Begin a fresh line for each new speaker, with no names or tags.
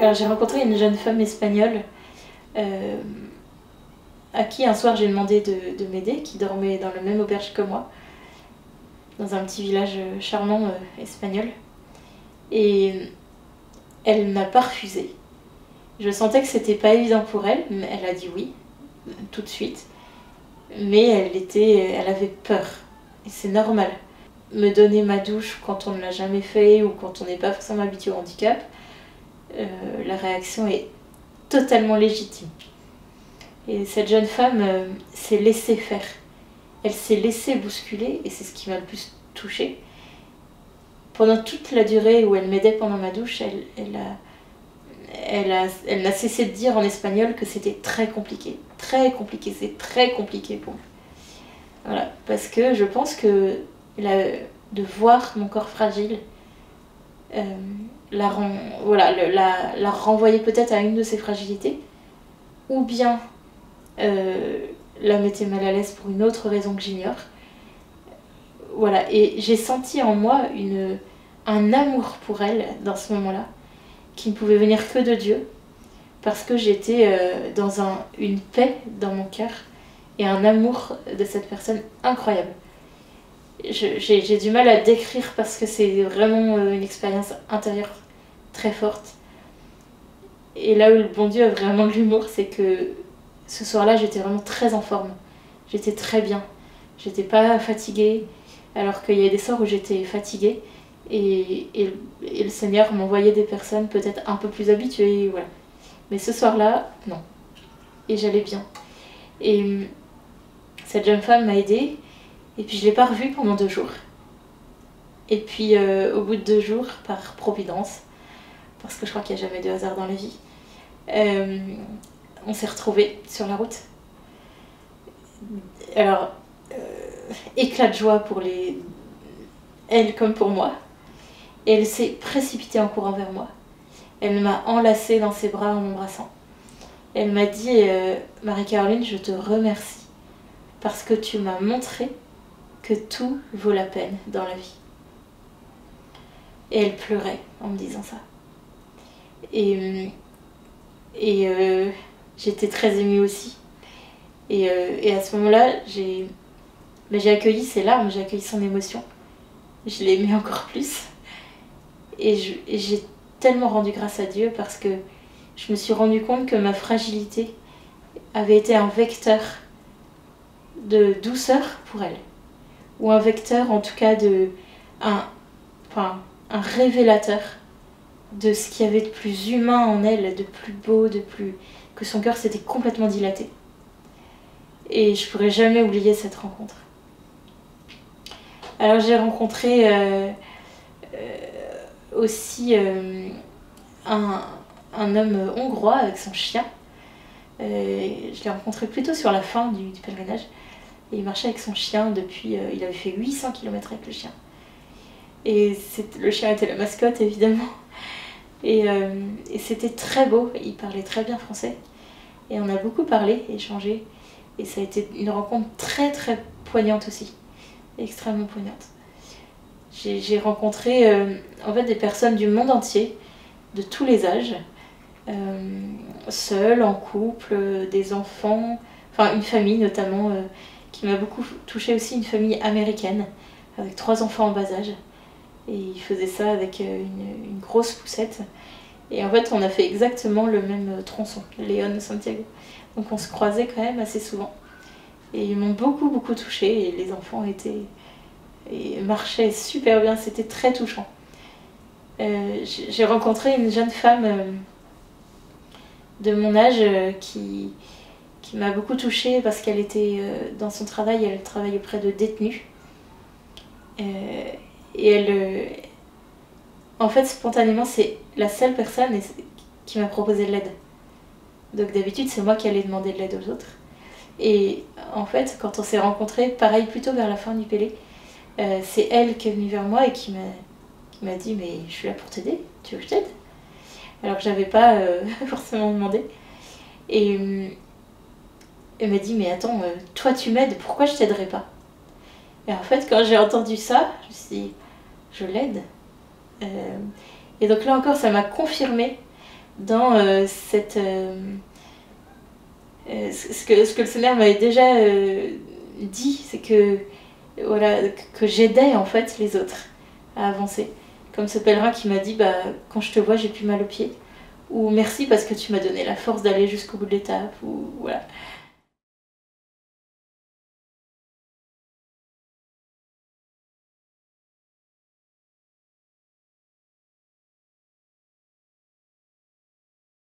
Alors j'ai rencontré une jeune femme espagnole à qui un soir j'ai demandé de m'aider, qui dormait dans la même auberge que moi, dans un petit village charmant espagnol. Et elle n'a pas refusé. Je sentais que c'était pas évident pour elle, mais elle a dit oui, tout de suite. Mais elle avait peur. Et c'est normal. Me donner ma douche quand on ne l'a jamais fait ou quand on n'est pas forcément habitué au handicap, la réaction est totalement légitime. Et cette jeune femme s'est laissée faire. Elle s'est laissée bousculer et c'est ce qui m'a le plus touchée. Pendant toute la durée où elle m'aidait pendant ma douche, elle n'a cessé de dire en espagnol que c'était très compliqué. Très compliqué, c'est très compliqué pour moi. Voilà, parce que je pense que de voir mon corps fragile, la renvoyer peut-être à une de ses fragilités, ou bien la mettait mal à l'aise pour une autre raison que j'ignore. Voilà, et j'ai senti en moi un amour pour elle dans ce moment-là, qui ne pouvait venir que de Dieu, parce que j'étais dans une paix dans mon cœur et un amour de cette personne incroyable. J'ai du mal à décrire parce que c'est vraiment une expérience intérieure très forte. Et là où le bon Dieu a vraiment de l'humour, c'est que ce soir-là, j'étais vraiment très en forme. J'étais très bien. J'étais pas fatiguée, alors qu'il y a des soirs où j'étais fatiguée. Et le Seigneur m'envoyait des personnes peut-être un peu plus habituées, voilà. Mais ce soir-là, non. Et j'allais bien. Et cette jeune femme m'a aidée, et puis je ne l'ai pas revue pendant 2 jours. Et puis au bout de 2 jours, par providence, parce que je crois qu'il n'y a jamais de hasard dans la vie, on s'est retrouvés sur la route. Alors, éclat de joie pour elle comme pour moi. Et elle s'est précipitée en courant vers moi. Elle m'a enlacée dans ses bras en m'embrassant. Elle m'a dit « Marie-Caroline, je te remercie parce que tu m'as montré que tout vaut la peine dans la vie. » Et elle pleurait en me disant ça. Et j'étais très émue aussi. Et à ce moment-là, j'ai accueilli ses larmes, j'ai accueilli son émotion. Je l'ai aimée encore plus. Et j'ai tellement rendu grâce à Dieu parce que je me suis rendu compte que ma fragilité avait été un vecteur de douceur pour elle. Ou un vecteur, en tout cas, un révélateur de ce qu'il y avait de plus humain en elle, de plus beau, que son cœur s'était complètement dilaté. Et je ne pourrai jamais oublier cette rencontre. Alors j'ai rencontré aussi un homme hongrois avec son chien. Je l'ai rencontré plutôt sur la fin du pèlerinage. Et il marchait avec son chien depuis... il avait fait 800 km avec le chien. Et le chien était la mascotte, évidemment. Et c'était très beau. Il parlait très bien français. Et on a beaucoup parlé, échangé. Et ça a été une rencontre très très poignante aussi. Extrêmement poignante. J'ai rencontré en fait des personnes du monde entier, de tous les âges, seules, en couple, des enfants, enfin une famille notamment qui m'a beaucoup touchée aussi, une famille américaine avec 3 enfants en bas âge. Et ils faisaient ça avec une grosse poussette. Et en fait on a fait exactement le même tronçon, Léon-Santiago. Donc on se croisait quand même assez souvent. Et ils m'ont beaucoup touchée et les enfants marchaient super bien, c'était très touchant. J'ai rencontré une jeune femme de mon âge qui m'a beaucoup touchée parce qu'elle était dans son travail, elle travaille auprès de détenus. Et en fait, spontanément, c'est la seule personne qui m'a proposé de l'aide. Donc d'habitude, c'est moi qui allais demander de l'aide aux autres. Et en fait, quand on s'est rencontrés, pareil, plutôt vers la fin du Pélé, c'est elle qui est venue vers moi et qui m'a dit « Mais je suis là pour t'aider, tu veux que je t'aide ?» Alors que j'avais pas forcément demandé. Et elle m'a dit « Mais attends, toi tu m'aides, pourquoi je t'aiderais pas ?» Et en fait, quand j'ai entendu ça, je me suis dit « Je l'aide ?» Et donc là encore, ça m'a confirmé dans ce que le Seigneur m'avait déjà dit, c'est que, voilà, que j'aidais en fait les autres à avancer. Comme ce pèlerin qui m'a dit, bah, quand je te vois, j'ai plus mal aux pieds. Ou merci parce que tu m'as donné la force d'aller jusqu'au bout de l'étape. Ou voilà.